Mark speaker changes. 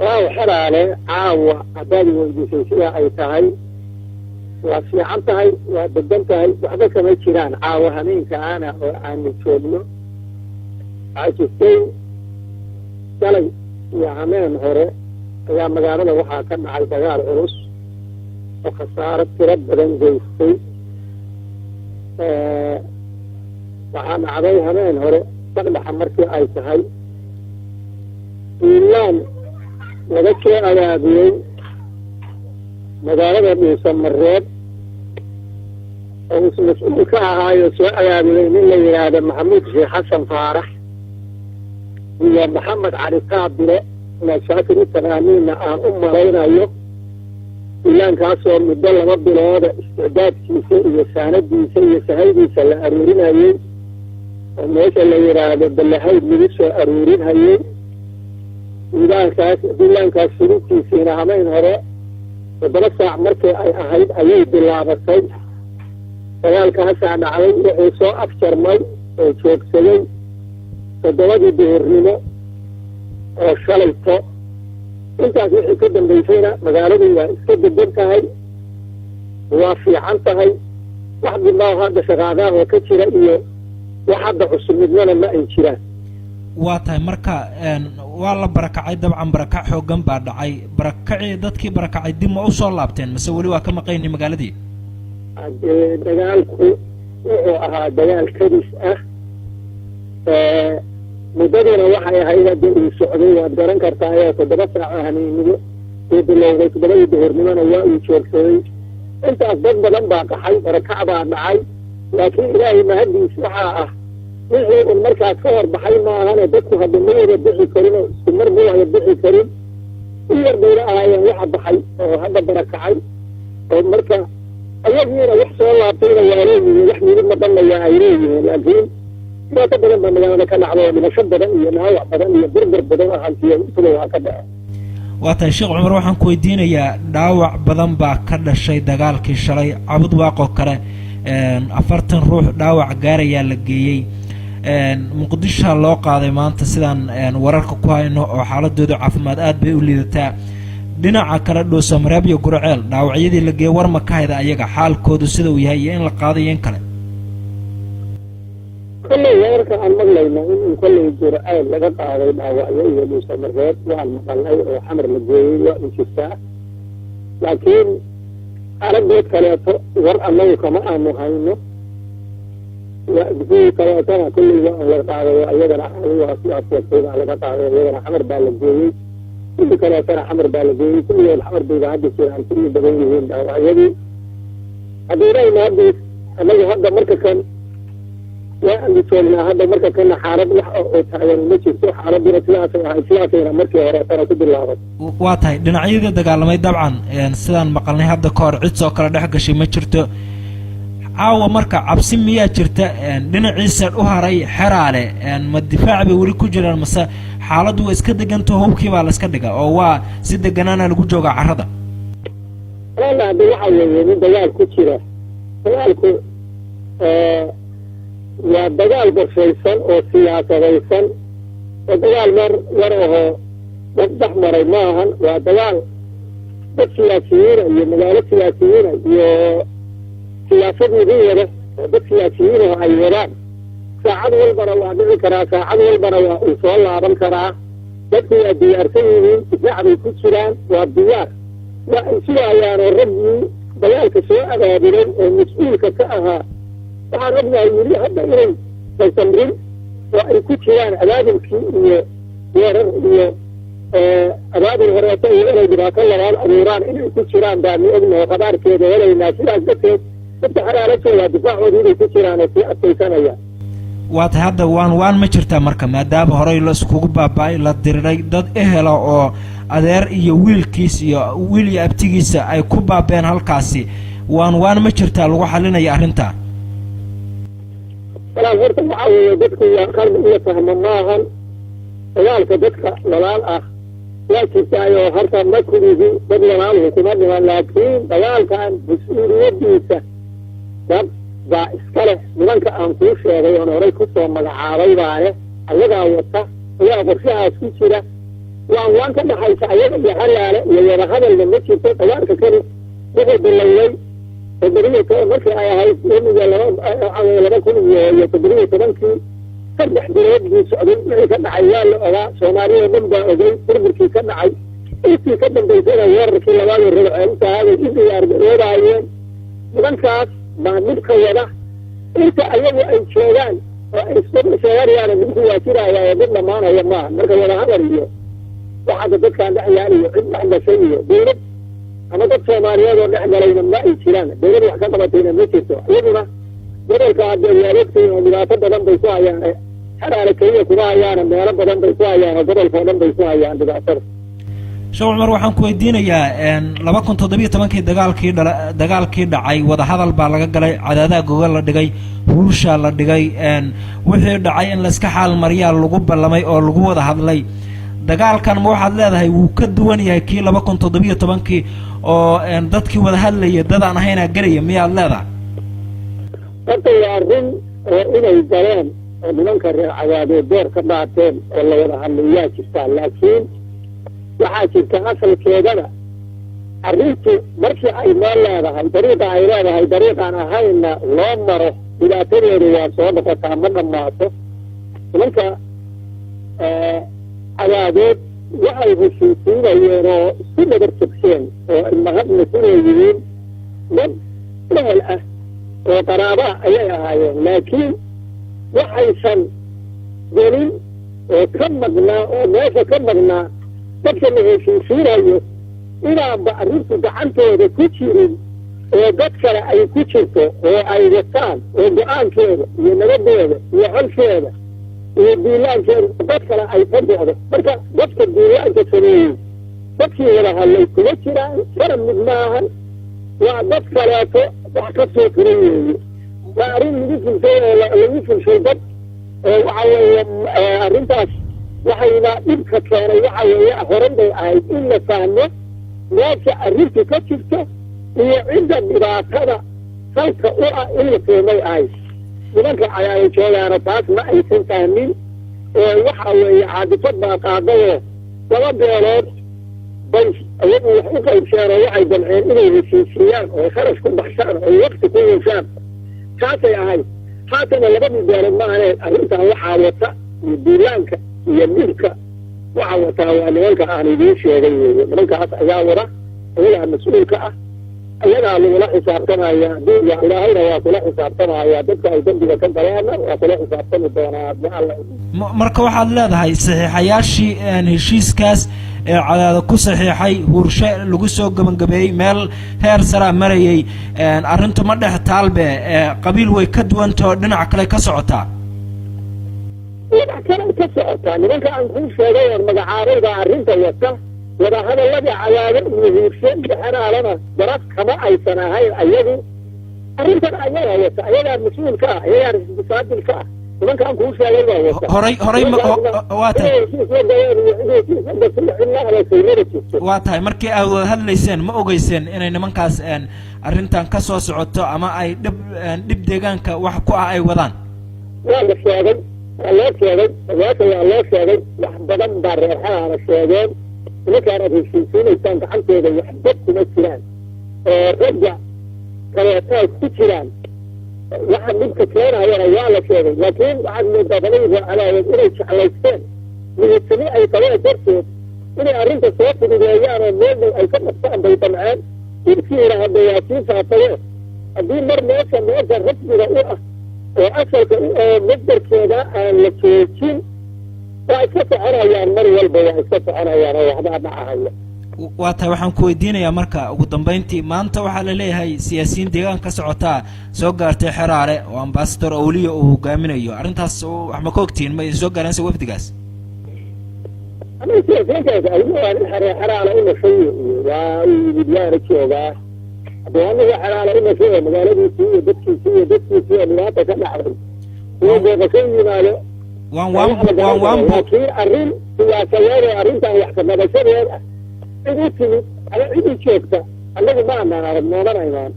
Speaker 1: وحرالة عاوة عبالي والجسيسية أي تهي وفي عمتهي وبدنتهي وحدا كما يتشيران عاوة همين كأنا وعن الشوبنو عايشتين سالي وعمين هوري يا مقارنة وحا كان على دقال عرس وخسارة تربدا جيستي وعن عبي همين هوري تقلح مركي أي تهي إيلان ودكي أيابيين مقارنة بيسمى الرب ومسؤول كاها يسوى أيابيين اللي هذا محمود شيخ حسن فارح هي محمد علي قابلة مشاكل التنامين عن رينا يوم إيلان كاسو مدلة مبلا هذا استعداد كيسي ساند كيسي سهيدي سلا أرورين هايين وميش اللي يراد باللهيد مليسو أرورين هايين إيلان كاس سلوكي سينا همين هراء وبلسا مركي أهيد أيد باللعبتين فيالك هسا نعوين وحيسو أفشر مي وشوك سلين فدواجي بهرنينو وشاليتو intaas wixii ka dambaysayna magaaladu waa iska degan tahay waa fiican tahay wax bilaa hadda shaqaadaha oo ka jira iyo wax hadda cusub midna ma ay jiraan
Speaker 2: waa tahay marka waa la barakacay dabcan barakac xoogan baa dhacay barakacii dadkii barakacay dib ma u soo laabteen mise wali waa ka maqaynay magaaladii
Speaker 1: dagaalku wuxuu ahaa dagaal kadis ah مددنا waxay ahayd inuu socday waad garan kartaa ee 7 saac ahaniinimo ee bilowday 7 duhurnimana waa uu joogsaday intaas dad badan baa qaxay barakac baa dhacay laakiin ilaahay mahadiis waxa ah wixii markaas ka hor baxay ma ahana dadku hadda ma wada bixi karin oo isku mar ma wada bixi karin iyo bayra ahaayeen waxa baxay oo hadda barakacay oo marka ayagiina wax soo laabtay waa leeyihiin wax midna ma dhanaya ay leeyihiin laakiin ما تبغى من مجال كان عبارة من شبرا يناوع بدن يبرر بدن أهانتيه كله هكذا.
Speaker 2: وقت الشيخ عمر وحن كويدين يا داوع بدن باكر الشيء دجال كشري عبد واقع كره أفرتن روح داوع جاري يلقيه مقدش هاللاقة هذا ما أنت سدان ورك كوينه وحالة دودو عفمات بيقولي ذا دينا عكرت له سمرابي وقرعل داوعية اللي جي ورما كهذا أيجا حال كودو سدو يهين القاضي ينكله.
Speaker 1: كل يوم كان مغلينا إن كل جرعة لقط على الدعوة والمستمرات والمقالة وحمر الجوي والانشفاء لكن على بيت كلاته ورأى الله كما أنه هينه وفي كلاته كل يوم لقط على يدنا وأصلاً أصلاً على لقط على يدنا حمر بالجوي كل كلاته حمر بالجوي كل يوم حمر بيعدي عن كل بدنيه الدعوة يدي هذول ما بيس أنا هذا مركز كان يعني تقولنا هذا مركز كنا حارب لح يعني ماشي سو حارب ثلاثة مركز وراء ترى كل العرب.
Speaker 2: واتاي دنعيدة دجال طبعا يعني سلان مقالنا هذا كار عد سكر ده حق شيء ما شرته عاو مركز عبسين مية شرته يعني دنعيسر أهري حرالة يعني ما الدفاع بيوري كجرا المسا حالته إسكت جنته هو كيف على إسكت جا أو زد جنانا اللي كجوجا عرضة.
Speaker 1: لا بيحاول يعني دجال كتيرة دجال ودجال برشيسن أو سياسة رئيسن ودجال مره وضح مري ماهن ودجال بالسياسيين يمجال السياسيين سياسة مديرة بالسياسيين وعيران ساعد والبرا وعدي كرا ساعد والبرا وصول عرم كرا بدي أدي أرسلين جعل كسران والديار وإنسوا يعني الربي دجال كسوء أبادين المسؤول كسأها وعربنا يريد هذا إليه فالتمرين وإنكتشيان أبادل كي أبادل غريتين إليه براك الله والأميران إليه كتشيان دامي أبنه وقدار كيدا إليه الناس لا أجدته فتحر على شيء دفاع وديني كتشيان في التيسانية
Speaker 2: waad hadda waan ma jirtaa marka maadaama horey la isku baabay la diray dad ehela oo adeer iyo wiilkiis iyo wiil iyo abtigiisa ay ku baabeen halkaasi waan ma jirtaa lagu xalinayo arrinta
Speaker 1: ولا غير تحاول بدك يا خالد إلا فهم ماهن ويالك بدك للال لا تستعيو هرتا ما كنيزي بدل ماله تمنى لكن ويالك أن بسؤولية بيسة طب ذا إسكاله لمنك أن توشي غير ونوري كسو مدعاري باره اللغة وطا ويا برشيها سوشيرا وان كان حيث أيضا بحلالة ويرى هذا المسجد تطوارك كان يقول بالليل تدرية مركة هاي لما كن يتدرية تبنكي تربح بلاد سعودي كان عيال سومالية نمضى أجي تربكي كان عي إيتي كان بيسينا يوركي لبالي الربع أنت هذا إيتي يارد عيان من كاس ما مدخيرة أنت أيضا أي شيئان استمر شيئان يعني من هو كرا يا يدنا معنا يا ما مركة ولا هذا اليوم واحد ذلك عند عيالي يحب عند شيء ديرب أنا قد سومالية ونحن لنا ما إيشيلان ديرب وحكا مطينا ميشيتو أيضا ديرب كعد ياركتي وملاطب بدن بيسوا يعني حرارة كرية كراها يعني ميرب بدن بيسوا يعني ديرب فودن بيسوا يعني بأثر
Speaker 2: sheekh cumar waxaan ku weydiinayaa 2017 dagaalkii dhacay wada hadal baa laga galay cadaadaha gogol la dhigay huusha la dhigay wixii dhacay in la iska xaal mariyaa lagu ballamay oo lagu wada hadlay dagaalkan ma waxaad leedahay wuu ka duwan yahay kii 2017 oo dadkii wada hadlayay dad aan ahayn garaya miyaad leedahay
Speaker 1: horta waa arrin inay galeen oo nimanka reer cadaadeed door ka dhaateen oo la wada hadlayaa jirtaa laakiin waxaa jirta asalkeedana arrintu markii ay noo leedahay dariiqa ay leedahay dariiqaan ahayna loo maro dhibaatadeedu waa soo noqotaa ma dhammaato nimanka cadaadeed waxay heshiisiinayeen oo isku dhabar jogseen oo mahadna sinay yihiin dad ehel ah oo qaraaba ayay ahaayeen laakiin waxaysan gelin oo ka maqnaa oo meesha ka maqnaa dadka la heshiisiinayo inaanba arrintu gacantooda ku jirin oo dad kale ay ku jirto oo ay wataan oo go-aankeeda iyo nabadooda iyo xolkeeda iyo diilaankeeda dad kale ay ka go'do marka dadka diilaanka sameeyey dadkii wada hadlay kuma jiraan fara mid maahan waa dad kaleeto wax ka soo furan weeye waa arrin lagu fulshay oo lagu fulshay dad oo waxa weeye arrintaas waxayna dhibka keenay waxa weeye horan bay ahayd in la fahmo meesha arrintu ka jirto iyo cidda dhibaatada salka u ah in la fahmay ahayd nimanka cayaaya joogaana taas ma aysan fahmin waxa weeye caadifad baa qaadayoo laba beelood bay iyagu wax u qaybsheen oo waxay damceen inay heshiisiyaan oo kharash ku baxshaan oo wakti ku yeeshaan taasay ahayd haatana labadii beelood ma ahayn arrintan waxaa wata iyo diilaanka iyo midka waxa wataa waa nimanka aan idiin sheegay weeye nimankaas ayaa wada ayagaa mas-uulka ah ayagaa lagula xisaabtamaya dunya ilaahayna waa kula xisaabtamaya dadka ay dambiga ka galaana waa kula xisaabtami doonaa
Speaker 2: marka waxaad leedahay saxiixayaashii heshiiskaas ee cadaada ku saxiixay huurshe lagu soo gabagabeeyey meel heer saraa marayay arrintu ma dhex taalbe qabiil way ka duwantao dhinac kale ka socotaa
Speaker 1: dhinac kale ka socotaa nimanka aan kuu sheegay oo magacaabay baa arrinta wata wada hadalladii cadaado iyo huurshe iyo xeraalana daraf kama aysan ahayn ayagu arrintan ayagaa wata ayagaa mas-uulka ah ayagaa responsibilka ah nimankaan kuu sheegay baa wata
Speaker 2: waa tahay markii aad wada hadlayseen ma ogeyseen inay nimankaas arrintan ka soo socoto ama ay dhib deegaanka wax ku ah ay wadaan
Speaker 1: waa la sheegay waa loo sheegay ogaasha waa loo sheegay wax badan baa reer xeraala sheegeen nimankaan aad heshiisiinaysaan gacantooda waxba kuma jiraan oo ragga kaleetaad ku jiraan waxa dhibka keenayana waa la sheegay laakiin waxaad moodaa badayda calaaweed inay jeclaysteen mihisani ay qabeen darteed inay arrinta soo fududeeyaan oo meelday ay ka dhaftaan bay damceen dhibkiina hadda waa sii faafayeen haddii mar meesha rasmiga u ah oo asalka oo masdarkeeda aan la joojin waa iska soconayaan mar walba waa iska soconayaan oo waxbaa dhacahaya
Speaker 2: waa tahay waxaan ku weydiinayaa marka ugu dambeyntii maanta waxaa la leeyahay siyaasiyiin deegaan ka socotaa soo gaartay xeraale oo ambasador awliya uu hogaaminayo arrintaas wax ma ka ogtihiin ma soo gaareen se wafdigaas
Speaker 1: ama siyaasiyiintaas awliya waa nin xeraale u nashay waa yaana joogaa haddii anaga xeraale u nashay oo magaaladiisii iyo dadkiisii iyo dadkiisii oo dhibaata ka dhacday iyo booqasho yimaado laakiin arrin siyaasadeed oo arrintan wax ka nabashadeed ah cid u timid ama cid u joogta annagu ma anaan arag nooman aynaan